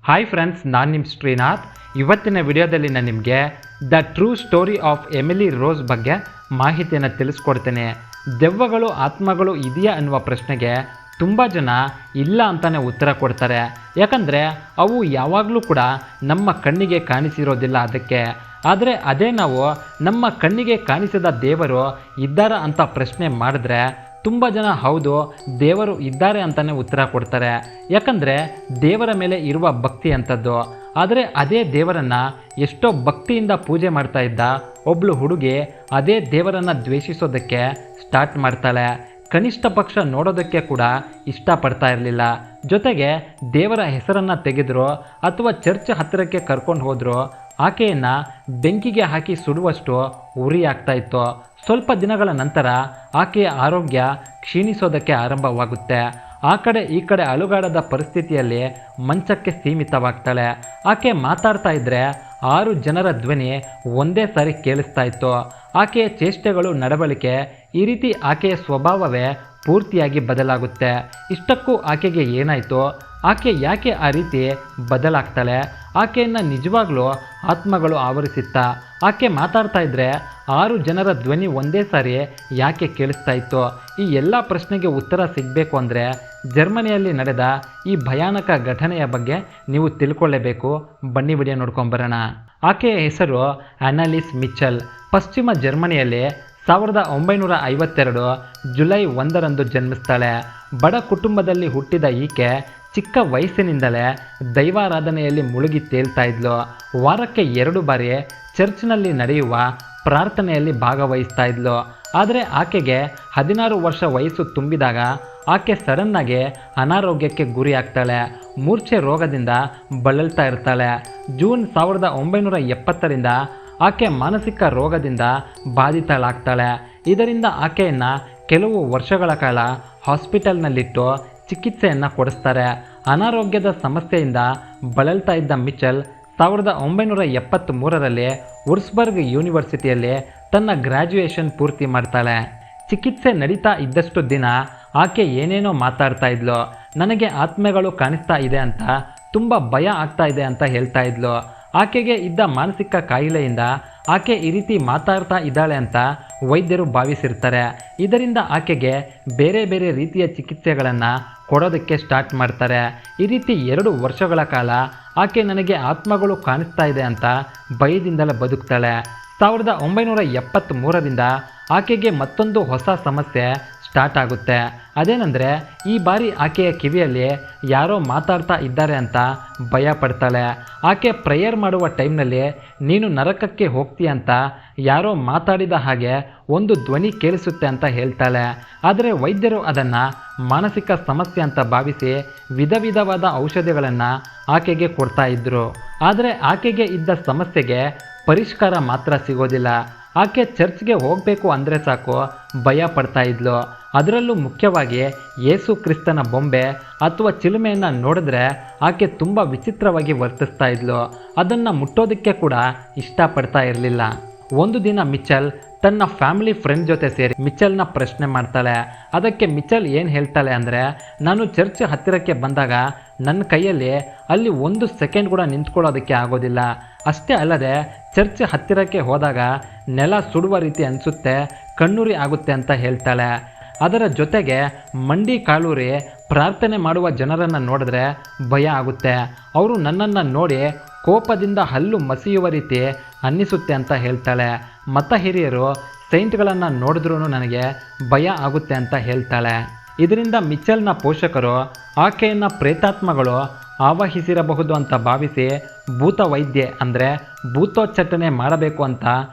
Hi friends, ನಾನು ನಿಮ್ಮ ಶ್ರೀನಾಥ್. ಇವತ್ತಿನ ವಿಡಿಯೋದಲ್ಲಿ ನಾನು ನಿಮಗೆ the true story of Emily rose ಬಗ್ಗೆ ಮಾಹಿತಿಯನ್ನು ತಿಳಿಸ್ಕೊಡ್ತೇನೆ. ದೆವ್ವಗಳು ಆತ್ಮಗಳು ಇದೆಯಾ ಅನ್ನುವ ಪ್ರಶ್ನೆಗೆ ತುಂಬ ಜನ ಇಲ್ಲ ಅಂತಲೇ ಉತ್ತರ ಕೊಡ್ತಾರೆ. ಯಾಕಂದರೆ ಅವು ಯಾವಾಗಲೂ ಕೂಡ ನಮ್ಮ ಕಣ್ಣಿಗೆ ಕಾಣಿಸಿರೋದಿಲ್ಲ ಅದಕ್ಕೆ. ಆದರೆ ಅದೇ ನಾವು ನಮ್ಮ ಕಣ್ಣಿಗೆ ಕಾಣಿಸಿದ ದೇವರು ಇದ್ದಾರಾ ಅಂತ ಪ್ರಶ್ನೆ ಮಾಡಿದ್ರೆ ತುಂಬ ಜನ ಹೌದು, ದೇವರು ಇದ್ದಾರೆ ಅಂತಲೇ ಉತ್ತರ ಕೊಡ್ತಾರೆ. ಯಾಕಂದರೆ ದೇವರ ಮೇಲೆ ಇರುವ ಭಕ್ತಿ ಅಂಥದ್ದು. ಆದರೆ ಅದೇ ದೇವರನ್ನು ಎಷ್ಟೋ ಭಕ್ತಿಯಿಂದ ಪೂಜೆ ಮಾಡ್ತಾ ಇದ್ದ ಒಬ್ಬಳು ಹುಡುಗಿ ಅದೇ ದೇವರನ್ನು ದ್ವೇಷಿಸೋದಕ್ಕೆ ಸ್ಟಾರ್ಟ್ ಮಾಡ್ತಾಳೆ. ಕನಿಷ್ಠ ಪಕ್ಷ ನೋಡೋದಕ್ಕೆ ಕೂಡ ಇಷ್ಟಪಡ್ತಾ ಇರಲಿಲ್ಲ. ಜೊತೆಗೆ ದೇವರ ಹೆಸರನ್ನು ತೆಗೆದ್ರು ಅಥವಾ ಚರ್ಚ್ ಹತ್ತಿರಕ್ಕೆ ಕರ್ಕೊಂಡು ಹೋದ್ರು ಆಕೆಯನ್ನು ಬೆಂಕಿಗೆ ಹಾಕಿ ಸುಡುವಷ್ಟು ಉರಿ ಆಗ್ತಾ ಇತ್ತು. ಸ್ವಲ್ಪ ದಿನಗಳ ನಂತರ ಆಕೆಯ ಆರೋಗ್ಯ ಕ್ಷೀಣಿಸೋದಕ್ಕೆ ಆರಂಭವಾಗುತ್ತೆ. ಆ ಕಡೆ ಈ ಕಡೆ ಅಲುಗಾಡದ ಪರಿಸ್ಥಿತಿಯಲ್ಲಿ ಮಂಚಕ್ಕೆ ಸೀಮಿತವಾಗ್ತಾಳೆ. ಆಕೆ ಮಾತಾಡ್ತಾ ಇದ್ದರೆ 6 ಜನರ ಧ್ವನಿ ಒಂದೇ ಸಾರಿ ಕೇಳಿಸ್ತಾ ಇತ್ತು. ಆಕೆಯ ಚೇಷ್ಟೆಗಳು, ನಡವಳಿಕೆ, ಈ ರೀತಿ ಆಕೆಯ ಸ್ವಭಾವವೇ ಪೂರ್ತಿಯಾಗಿ ಬದಲಾಗುತ್ತೆ. ಇಷ್ಟಕ್ಕೂ ಆಕೆಗೆ ಏನಾಯಿತು? ಆಕೆ ಯಾಕೆ ಆ ರೀತಿ ಬದಲಾಗ್ತಾಳೆ? ಆಕೆಯನ್ನು ನಿಜವಾಗ್ಲೂ ಆತ್ಮಗಳು ಆವರಿಸಿತ್ತ? ಆಕೆ ಮಾತಾಡ್ತಾ ಇದ್ದರೆ 6 ಜನರ ಧ್ವನಿ ಒಂದೇ ಸಾರಿ ಯಾಕೆ ಕೇಳಿಸ್ತಾ ಇತ್ತು? ಈ ಎಲ್ಲ ಪ್ರಶ್ನೆಗೆ ಉತ್ತರ ಸಿಗಬೇಕು ಅಂದರೆ ಜರ್ಮನಿಯಲ್ಲಿ ನಡೆದ ಈ ಭಯಾನಕ ಘಟನೆಯ ಬಗ್ಗೆ ನೀವು ತಿಳ್ಕೊಳ್ಳೇಬೇಕು. ಬನ್ನಿ ವಿಡಿಯೋ ನೋಡ್ಕೊಂಬರೋಣ. ಆಕೆಯ ಹೆಸರು ಅನಾಲಿಸ್ ಮಿಚೆಲ್. ಪಶ್ಚಿಮ ಜರ್ಮನಿಯಲ್ಲಿ 1952 ಜುಲೈ 1ರಂದು ಜನ್ಮಿಸ್ತಾಳೆ. ಬಡ ಕುಟುಂಬದಲ್ಲಿ ಹುಟ್ಟಿದ ಈಕೆ ಚಿಕ್ಕ ವಯಸ್ಸಿನಿಂದಲೇ ದೈವಾರಾಧನೆಯಲ್ಲಿ ಮುಳುಗಿ ತೇಲ್ತಾ ಇದ್ಲು. ವಾರಕ್ಕೆ 2 ಬಾರಿ ಚರ್ಚ್ನಲ್ಲಿ ನಡೆಯುವ ಪ್ರಾರ್ಥನೆಯಲ್ಲಿ ಭಾಗವಹಿಸ್ತಾ ಇದ್ಲು. ಆದರೆ ಆಕೆಗೆ 16 ವರ್ಷ ವಯಸ್ಸು ತುಂಬಿದಾಗ ಆಕೆ ಸಡನ್ನಾಗಿ ಅನಾರೋಗ್ಯಕ್ಕೆ ಗುರಿ ಆಗ್ತಾಳೆ. ಮೂರ್ಛೆ ರೋಗದಿಂದ ಬಳಲ್ತಾ ಇರ್ತಾಳೆ. ಜೂನ್ 1970ರಿಂದ ಆಕೆ ಮಾನಸಿಕ ರೋಗದಿಂದ ಬಾಧಿತಳಾಗ್ತಾಳೆ. ಇದರಿಂದ ಆಕೆಯನ್ನು ಕೆಲವು ವರ್ಷಗಳ ಕಾಲ ಹಾಸ್ಪಿಟಲ್ನಲ್ಲಿಟ್ಟು ಚಿಕಿತ್ಸೆಯನ್ನು ಕೊಡಿಸ್ತಾರೆ. ಅನಾರೋಗ್ಯದ ಸಮಸ್ಯೆಯಿಂದ ಬಳಲ್ತಾ ಇದ್ದ ಮಿಚೆಲ್ 1973ರಲ್ಲಿ ವುರ್ಸ್ಬರ್ಗ್ ಯೂನಿವರ್ಸಿಟಿಯಲ್ಲಿ ತನ್ನ ಗ್ರ್ಯಾಜುಯೇಷನ್ ಪೂರ್ತಿ ಮಾಡ್ತಾಳೆ. ಚಿಕಿತ್ಸೆ ನಡೀತಾ ಇದ್ದಷ್ಟು ದಿನ ಆಕೆ ಏನೇನೋ ಮಾತಾಡ್ತಾ ಇದ್ಲು. ನನಗೆ ಆತ್ಮೆಗಳು ಕಾಣಿಸ್ತಾ ಇದೆ ಅಂತ, ತುಂಬ ಭಯ ಆಗ್ತಾ ಇದೆ ಅಂತ ಹೇಳ್ತಾ ಇದ್ಲು. ಆಕೆಗೆ ಇದ್ದ ಮಾನಸಿಕ ಕಾಯಿಲೆಯಿಂದ ಆಕೆ ಈ ರೀತಿ ಮಾತಾಡ್ತಾ ಇದ್ದಾಳೆ ಅಂತ ವೈದ್ಯರು ಭಾವಿಸಿರ್ತಾರೆ. ಇದರಿಂದ ಆಕೆಗೆ ಬೇರೆ ಬೇರೆ ರೀತಿಯ ಚಿಕಿತ್ಸೆಗಳನ್ನು ಕೊಡೋದಕ್ಕೆ ಸ್ಟಾರ್ಟ್ ಮಾಡ್ತಾರೆ. ಈ ರೀತಿ 2 ವರ್ಷಗಳ ಕಾಲ ಆಕೆ ನನಗೆ ಆತ್ಮಗಳು ಕಾಣಿಸ್ತಾ ಇದೆ ಅಂತ ಭಯದಿಂದಲೇ ಬದುಕ್ತಾಳೆ. 1973ರಿಂದ ಆಕೆಗೆ ಮತ್ತೊಂದು ಹೊಸ ಸಮಸ್ಯೆ ಸ್ಟಾರ್ಟ್ ಆಗುತ್ತೆ. ಅದೇನೆಂದರೆ ಈ ಬಾರಿ ಆಕೆಯ ಕಿವಿಯಲ್ಲಿ ಯಾರೋ ಮಾತಾಡ್ತಾ ಇದ್ದಾರೆ ಅಂತ ಭಯ ಪಡ್ತಾಳೆ. ಆಕೆ ಪ್ರೇಯರ್ ಮಾಡುವ ಟೈಮ್ನಲ್ಲಿ ನೀನು ನರಕಕ್ಕೆ ಹೋಗ್ತೀಯ ಅಂತ ಯಾರೋ ಮಾತಾಡಿದ ಹಾಗೆ ಒಂದು ಧ್ವನಿ ಕೇಳಿಸುತ್ತೆ ಅಂತ ಹೇಳ್ತಾಳೆ. ಆದರೆ ವೈದ್ಯರು ಅದನ್ನು ಮಾನಸಿಕ ಸಮಸ್ಯೆ ಅಂತ ಭಾವಿಸಿ ವಿಧವಾದ ಔಷಧಿಗಳನ್ನು ಆಕೆಗೆ ಕೊಡ್ತಾ ಇದ್ದರು. ಆದರೆ ಆಕೆಗೆ ಇದ್ದ ಸಮಸ್ಯೆಗೆ ಪರಿಷ್ಕಾರ ಮಾತ್ರ ಸಿಗೋದಿಲ್ಲ. ಆಕೆ ಚರ್ಚ್ಗೆ ಹೋಗಬೇಕು ಅಂದರೆ ಸಾಕು ಭಯ ಪಡ್ತಾ ಇದ್ಲು. ಅದರಲ್ಲೂ ಮುಖ್ಯವಾಗಿ ಯೇಸು ಕ್ರಿಸ್ತನ ಬೊಂಬೆ ಅಥವಾ ಚಿಲುಮೆಯನ್ನು ನೋಡಿದ್ರೆ ಆಕೆ ತುಂಬ ವಿಚಿತ್ರವಾಗಿ ವರ್ತಿಸ್ತಾ ಇದ್ಲು. ಅದನ್ನು ಮುಟ್ಟೋದಕ್ಕೆ ಕೂಡ ಇಷ್ಟಪಡ್ತಾ ಇರಲಿಲ್ಲ. ಒಂದು ದಿನ ಮಿಚೆಲ್ ತನ್ನ ಫ್ಯಾಮಿಲಿ ಫ್ರೆಂಡ್ ಜೊತೆ ಸೇರಿ ಮಿಚೆಲ್ನ ಪ್ರಶ್ನೆ ಮಾಡ್ತಾಳೆ. ಅದಕ್ಕೆ ಮಿಚೆಲ್ ಏನು ಹೇಳ್ತಾಳೆ ಅಂದರೆ, ನಾನು ಚರ್ಚ್ ಹತ್ತಿರಕ್ಕೆ ಬಂದಾಗ ನನ್ನ ಕೈಯಲ್ಲಿ ಅಲ್ಲಿ 1 ಸೆಕೆಂಡ್ ಕೂಡ ನಿಂತ್ಕೊಳ್ಳೋದಕ್ಕೆ ಆಗೋದಿಲ್ಲ. ಅಷ್ಟೇ ಅಲ್ಲದೆ ಚರ್ಚ್ ಹತ್ತಿರಕ್ಕೆ ಹೋದಾಗ ನೆಲ ಸುಡುವ ರೀತಿ ಅನಿಸುತ್ತೆ, ಕಣ್ಣುರಿ ಆಗುತ್ತೆ ಅಂತ ಹೇಳ್ತಾಳೆ. ಅದರ ಜೊತೆಗೆ ಮಂಡಿ ಕಾಲೂರಿ ಪ್ರಾರ್ಥನೆ ಮಾಡುವ ಜನರನ್ನು ನೋಡಿದ್ರೆ ಭಯ ಆಗುತ್ತೆ. ಅವರು ನನ್ನನ್ನು ನೋಡಿ ಕೋಪದಿಂದ ಹಲ್ಲು ಮಸಿಯುವ ರೀತಿ ಅನ್ನಿಸುತ್ತೆ ಅಂತ ಹೇಳ್ತಾಳೆ. ಮತ ಹಿರಿಯರು ಸೈಂಟ್ಗಳನ್ನು ನೋಡಿದ್ರೂ ನನಗೆ ಭಯ ಆಗುತ್ತೆ ಅಂತ ಹೇಳ್ತಾಳೆ. ಇದರಿಂದ ಮಿಚೆಲ್ನ ಪೋಷಕರು ಆಕೆಯನ್ನು ಪ್ರೇತಾತ್ಮಗಳು ಆವಹಿಸಿರಬಹುದು ಅಂತ ಭಾವಿಸಿ ಭೂತ ವೈದ್ಯೆ ಅಂದರೆ ಭೂತೋಚ್ಚಾಟನೆ ಮಾಡಬೇಕು ಅಂತ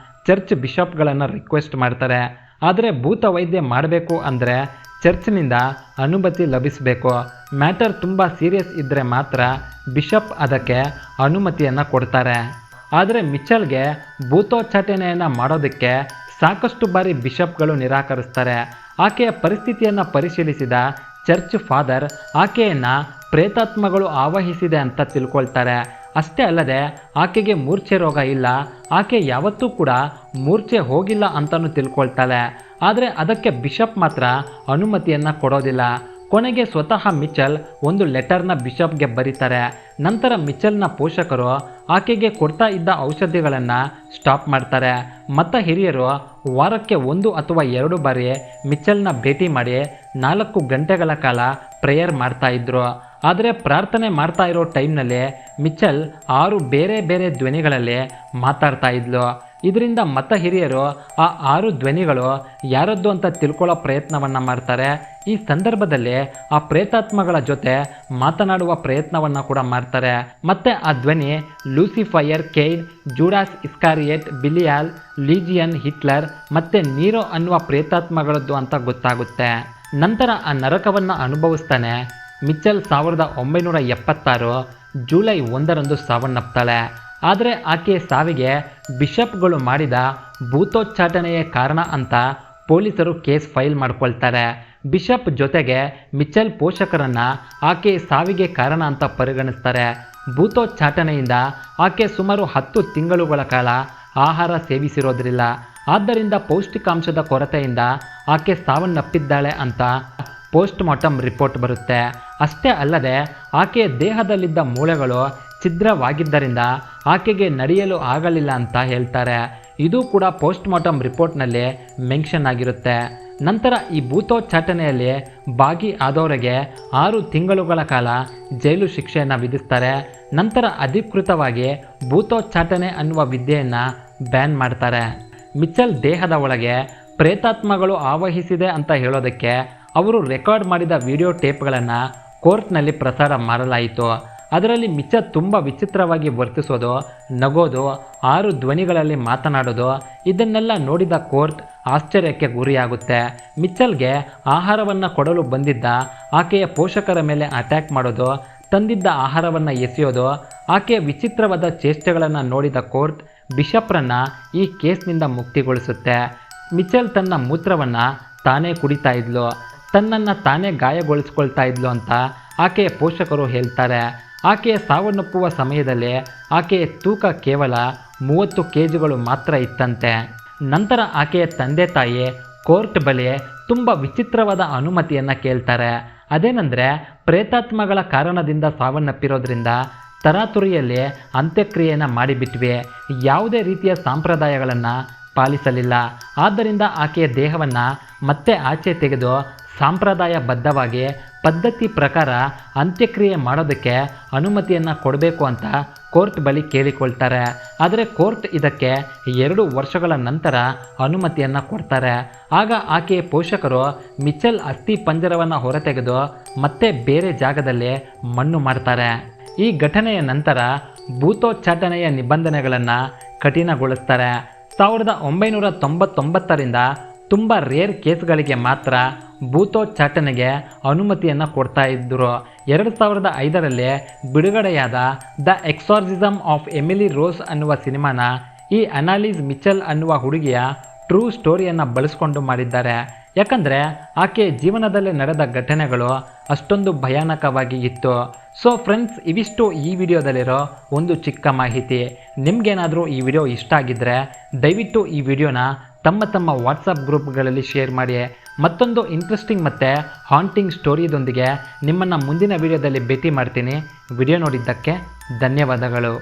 ಚರ್ಚ್ ಬಿಷಪ್ಗಳನ್ನು ರಿಕ್ವೆಸ್ಟ್ ಮಾಡ್ತಾರೆ. ಆದರೆ ಭೂತ ವೈದ್ಯೆ ಮಾಡಬೇಕು ಅಂದರೆ ಚರ್ಚ್ನಿಂದ ಅನುಮತಿ ಲಭಿಸಬೇಕು. ಮ್ಯಾಟರ್ ತುಂಬ ಸೀರಿಯಸ್ ಇದ್ದರೆ ಮಾತ್ರ ಬಿಷಪ್ ಅದಕ್ಕೆ ಅನುಮತಿಯನ್ನು ಕೊಡ್ತಾರೆ. ಆದರೆ ಮಿಚೆಲ್ಗೆ ಭೂತೋಚ್ಚಾಟನೆಯನ್ನು ಮಾಡೋದಕ್ಕೆ ಸಾಕಷ್ಟು ಬಾರಿ ಬಿಷಪ್ಗಳು ನಿರಾಕರಿಸ್ತಾರೆ. ಆಕೆಯ ಪರಿಸ್ಥಿತಿಯನ್ನು ಪರಿಶೀಲಿಸಿದ ಚರ್ಚ್ ಫಾದರ್ ಆಕೆಯನ್ನು ಪ್ರೇತಾತ್ಮಗಳು ಆವಹಿಸಿದೆ ಅಂತ ತಿಳ್ಕೊಳ್ತಾರೆ. ಅಷ್ಟೇ ಅಲ್ಲದೆ ಆಕೆಗೆ ಮೂರ್ಛೆ ರೋಗ ಇಲ್ಲ, ಆಕೆ ಯಾವತ್ತೂ ಕೂಡ ಮೂರ್ಛೆ ಹೋಗಿಲ್ಲ ಅಂತಲೂ ತಿಳ್ಕೊಳ್ತಾಳೆ. ಆದರೆ ಅದಕ್ಕೆ ಬಿಷಪ್ ಮಾತ್ರ ಅನುಮತಿಯನ್ನು ಕೊಡೋದಿಲ್ಲ. ಕೊನೆಗೆ ಸ್ವತಃ ಮಿಚೆಲ್ ಒಂದು ಲೆಟರ್ನ ಬಿಷಪ್ಗೆ ಬರೀತಾರೆ. ನಂತರ ಮಿಚೆಲ್ನ ಪೋಷಕರು ಆಕೆಗೆ ಕೊಡ್ತಾ ಇದ್ದ ಔಷಧಿಗಳನ್ನು ಸ್ಟಾಪ್ ಮಾಡ್ತಾರೆ. ಮತ ಹಿರಿಯರು ವಾರಕ್ಕೆ 1 ಅಥವಾ 2 ಬಾರಿ ಮಿಚೆಲ್ನ ಭೇಟಿ ಮಾಡಿ 4 ಗಂಟೆಗಳ ಕಾಲ ಪ್ರೇಯರ್ ಮಾಡ್ತಾ ಇದ್ರು. ಆದರೆ ಪ್ರಾರ್ಥನೆ ಮಾಡ್ತಾ ಇರೋ ಟೈಮ್ನಲ್ಲಿ ಮಿಚೆಲ್ 6 ಬೇರೆ ಬೇರೆ ಧ್ವನಿಗಳಲ್ಲಿ ಮಾತಾಡ್ತಾ ಇದ್ಲು. ಇದರಿಂದ ಮತ ಹಿರಿಯರು ಆ 6 ಧ್ವನಿಗಳು ಯಾರದ್ದು ಅಂತ ತಿಳ್ಕೊಳ್ಳೋ ಪ್ರಯತ್ನವನ್ನು ಮಾಡ್ತಾರೆ. ಈ ಸಂದರ್ಭದಲ್ಲಿ ಆ ಪ್ರೇತಾತ್ಮಗಳ ಜೊತೆ ಮಾತನಾಡುವ ಪ್ರಯತ್ನವನ್ನು ಕೂಡ ಮಾಡ್ತಾರೆ. ಮತ್ತೆ ಆ ಧ್ವನಿ ಲೂಸಿಫೈಯರ್, ಕೇನ್, ಜೂಡಾಸ್ ಇಸ್ಕಾರಿಯೇಟ್, ಬಿಲಿಯಾಲ್, ಲೀಜಿಯನ್, ಹಿಟ್ಲರ್ ಮತ್ತೆ ನೀರೋ ಅನ್ನುವ ಪ್ರೇತಾತ್ಮಗಳದ್ದು ಅಂತ ಗೊತ್ತಾಗುತ್ತೆ. ನಂತರ ಆ ನರಕವನ್ನು ಅನುಭವಿಸ್ತಾನೆ ಮಿಚೆಲ್ 1976 ಜುಲೈ 1ರಂದು ಸಾವನ್ನಪ್ತಾಳೆ. ಆದರೆ ಆಕೆಯ ಸಾವಿಗೆ ಬಿಷಪ್ಗಳು ಮಾಡಿದ ಭೂತೋಚ್ಚಾಟನೆಯೇ ಕಾರಣ ಅಂತ ಪೊಲೀಸರು ಕೇಸ್ ಫೈಲ್ ಮಾಡ್ಕೊಳ್ತಾರೆ. ಬಿಷಪ್ ಜೊತೆಗೆ ಮಿಚೆಲ್ ಪೋಷಕರನ್ನು ಆಕೆಯ ಸಾವಿಗೆ ಕಾರಣ ಅಂತ ಪರಿಗಣಿಸ್ತಾರೆ. ಭೂತೋಚ್ಚಾಟನೆಯಿಂದ ಆಕೆ ಸುಮಾರು 10 ತಿಂಗಳುಗಳ ಕಾಲ ಆಹಾರ ಸೇವಿಸಿರೋದ್ರಿಲ್ಲ. ಆದ್ದರಿಂದ ಪೌಷ್ಟಿಕಾಂಶದ ಕೊರತೆಯಿಂದ ಆಕೆ ಸಾವನ್ನಪ್ಪಿದ್ದಾಳೆ ಅಂತ ಪೋಸ್ಟ್ ಮಾರ್ಟಮ್ ರಿಪೋರ್ಟ್ ಬರುತ್ತೆ. ಅಷ್ಟೇ ಅಲ್ಲದೆ ಆಕೆಯ ದೇಹದಲ್ಲಿದ್ದ ಮೂಳೆಗಳು ಛಿದ್ರವಾಗಿದ್ದರಿಂದ ಆಕೆಗೆ ನಡೆಯಲು ಆಗಲಿಲ್ಲ ಅಂತ ಹೇಳ್ತಾರೆ. ಇದು ಕೂಡ ಪೋಸ್ಟ್ ಮಾರ್ಟಮ್ ರಿಪೋರ್ಟ್ನಲ್ಲಿ ಮೆನ್ಷನ್ ಆಗಿರುತ್ತೆ. ನಂತರ ಈ ಭೂತೋಚ್ಚಾಟನೆಯಲ್ಲಿ ಭಾಗಿ ಆದವರಿಗೆ 6 ತಿಂಗಳುಗಳ ಕಾಲ ಜೈಲು ಶಿಕ್ಷೆಯನ್ನು ವಿಧಿಸ್ತಾರೆ. ನಂತರ ಅಧಿಕೃತವಾಗಿ ಭೂತೋಚ್ಚಾಟನೆ ಅನ್ನುವ ವಿದ್ಯೆಯನ್ನು ಬ್ಯಾನ್ ಮಾಡ್ತಾರೆ. ಮಿಚೆಲ್ ದೇಹದ ಒಳಗೆ ಪ್ರೇತಾತ್ಮಗಳು ಆವಹಿಸಿದೆ ಅಂತ ಹೇಳೋದಕ್ಕೆ ಅವರು ರೆಕಾರ್ಡ್ ಮಾಡಿದ ವಿಡಿಯೋ ಟೇಪ್ಗಳನ್ನು ಕೋರ್ಟ್ನಲ್ಲಿ ಪ್ರಸಾರ ಮಾಡಲಾಯಿತು. ಅದರಲ್ಲಿ ಮಿಚೆಲ್ ತುಂಬ ವಿಚಿತ್ರವಾಗಿ ವರ್ತಿಸೋದು, ನಗೋದು, 6 ಧ್ವನಿಗಳಲ್ಲಿ ಮಾತನಾಡೋದು ಇದನ್ನೆಲ್ಲ ನೋಡಿದ ಕೋರ್ಟ್ ಆಶ್ಚರ್ಯಕ್ಕೆ ಗುರಿಯಾಗುತ್ತೆ. ಮಿಚೆಲ್ಗೆ ಆಹಾರವನ್ನು ಕೊಡಲು ಬಂದಿದ್ದ ಆಕೆಯ ಪೋಷಕರ ಮೇಲೆ ಅಟ್ಯಾಕ್ ಮಾಡೋದು, ತಂದಿದ್ದ ಆಹಾರವನ್ನು ಎಸೆಯೋದು, ಆಕೆಯ ವಿಚಿತ್ರವಾದ ಚೇಷ್ಟೆಗಳನ್ನು ನೋಡಿದ ಕೋರ್ಟ್ ಬಿಷಪ್ರನ್ನು ಈ ಕೇಸ್ನಿಂದ ಮುಕ್ತಿಗೊಳಿಸುತ್ತೆ. ಮಿಚೆಲ್ ತನ್ನ ಮೂತ್ರವನ್ನು ತಾನೇ ಕುಡಿತಾ ಇದ್ಲು, ತನ್ನನ್ನು ತಾನೇ ಗಾಯಗೊಳಿಸ್ಕೊಳ್ತಾ ಇದ್ಲು ಅಂತ ಆಕೆಯ ಪೋಷಕರು ಹೇಳ್ತಾರೆ. ಆಕೆಯ ಸಾವನ್ನಪ್ಪುವ ಸಮಯದಲ್ಲಿ ಆಕೆಯ ತೂಕ ಕೇವಲ 30 kg ಮಾತ್ರ ಇತ್ತಂತೆ. ನಂತರ ಆಕೆಯ ತಂದೆ ತಾಯಿ ಕೋರ್ಟ್ ಬಳಿ ತುಂಬ ವಿಚಿತ್ರವಾದ ಅನುಮತಿಯನ್ನು ಕೇಳ್ತಾರೆ. ಅದೇನೆಂದರೆ ಪ್ರೇತಾತ್ಮಗಳ ಕಾರಣದಿಂದ ಸಾವನ್ನಪ್ಪಿರೋದ್ರಿಂದ ತರಾತುರಿಯಲ್ಲಿ ಅಂತ್ಯಕ್ರಿಯೆಯನ್ನು ಮಾಡಿಬಿಟ್ವಿ, ಯಾವುದೇ ರೀತಿಯ ಸಂಪ್ರದಾಯಗಳನ್ನು ಪಾಲಿಸಲಿಲ್ಲ. ಆದ್ದರಿಂದ ಆಕೆಯ ದೇಹವನ್ನು ಮತ್ತೆ ಆಚೆ ತೆಗೆದು ಸಂಪ್ರದಾಯಬದ್ಧವಾಗಿ ಪದ್ಧತಿ ಪ್ರಕಾರ ಅಂತ್ಯಕ್ರಿಯೆ ಮಾಡೋದಕ್ಕೆ ಅನುಮತಿಯನ್ನು ಕೊಡಬೇಕು ಅಂತ ಕೋರ್ಟ್ ಬಳಿ ಕೇಳಿಕೊಳ್ತಾರೆ. ಆದರೆ ಕೋರ್ಟ್ ಇದಕ್ಕೆ 2 ವರ್ಷಗಳ ನಂತರ ಅನುಮತಿಯನ್ನು ಕೊಡ್ತಾರೆ. ಆಗ ಆಕೆಯ ಪೋಷಕರು ಮಿಚೆಲ್ ಅಸ್ಥಿ ಪಂಜರವನ್ನು ಹೊರತೆಗೆದು ಮತ್ತೆ ಬೇರೆ ಜಾಗದಲ್ಲಿ ಮಣ್ಣು ಮಾಡ್ತಾರೆ. ಈ ಘಟನೆಯ ನಂತರ ಭೂತೋಚ್ಚಾಟನೆಯ ನಿಬಂಧನೆಗಳನ್ನು ಕಠಿಣಗೊಳಿಸ್ತಾರೆ. 1999ರಿಂದ ತುಂಬ ರೇರ್ ಕೇಸ್ಗಳಿಗೆ ಮಾತ್ರ ಭೂತೋಚ್ಚಾಟನೆಗೆ ಅನುಮತಿಯನ್ನು ಕೊಡ್ತಾ ಇದ್ದರು. 2005ರಲ್ಲಿ ಬಿಡುಗಡೆಯಾದ ದ ಎಕ್ಸಾರ್ಸಿಸಮ್ ಆಫ್ ಎಮಿಲಿ ರೋಸ್ ಅನ್ನುವ ಸಿನಿಮಾನ ಈ ಅನಾಲಿಸ್ ಮಿಚೆಲ್ ಅನ್ನುವ ಹುಡುಗಿಯ ಟ್ರೂ ಸ್ಟೋರಿಯನ್ನು ಬಳಸ್ಕೊಂಡು ಮಾಡಿದ್ದಾರೆ. ಯಾಕಂದರೆ ಆಕೆಯ ಜೀವನದಲ್ಲಿ ನಡೆದ ಘಟನೆಗಳು ಅಷ್ಟೊಂದು ಭಯಾನಕವಾಗಿ ಇತ್ತು. ಸೊ ಫ್ರೆಂಡ್ಸ್, ಇವಿಷ್ಟು ಈ ವಿಡಿಯೋದಲ್ಲಿರೋ ಒಂದು ಚಿಕ್ಕ ಮಾಹಿತಿ. ನಿಮಗೇನಾದರೂ ಈ ವಿಡಿಯೋ ಇಷ್ಟ ಆಗಿದ್ದರೆ ದಯವಿಟ್ಟು ಈ ವಿಡಿಯೋನ ತಮ್ಮ ವಾಟ್ಸಪ್ ಗ್ರೂಪ್ಗಳಲ್ಲಿ ಶೇರ್ ಮಾಡಿ. ಮತ್ತೊಂದು ಇಂಟ್ರೆಸ್ಟಿಂಗ್ ಮತ್ತು ಹಾಂಟಿಂಗ್ ಸ್ಟೋರಿಯೊಂದಿಗೆ ನಿಮ್ಮನ್ನು ಮುಂದಿನ ವಿಡಿಯೋದಲ್ಲಿ ಭೇಟಿ ಮಾಡ್ತೀನಿ. ವಿಡಿಯೋ ನೋಡಿದ್ದಕ್ಕೆ ಧನ್ಯವಾದಗಳು.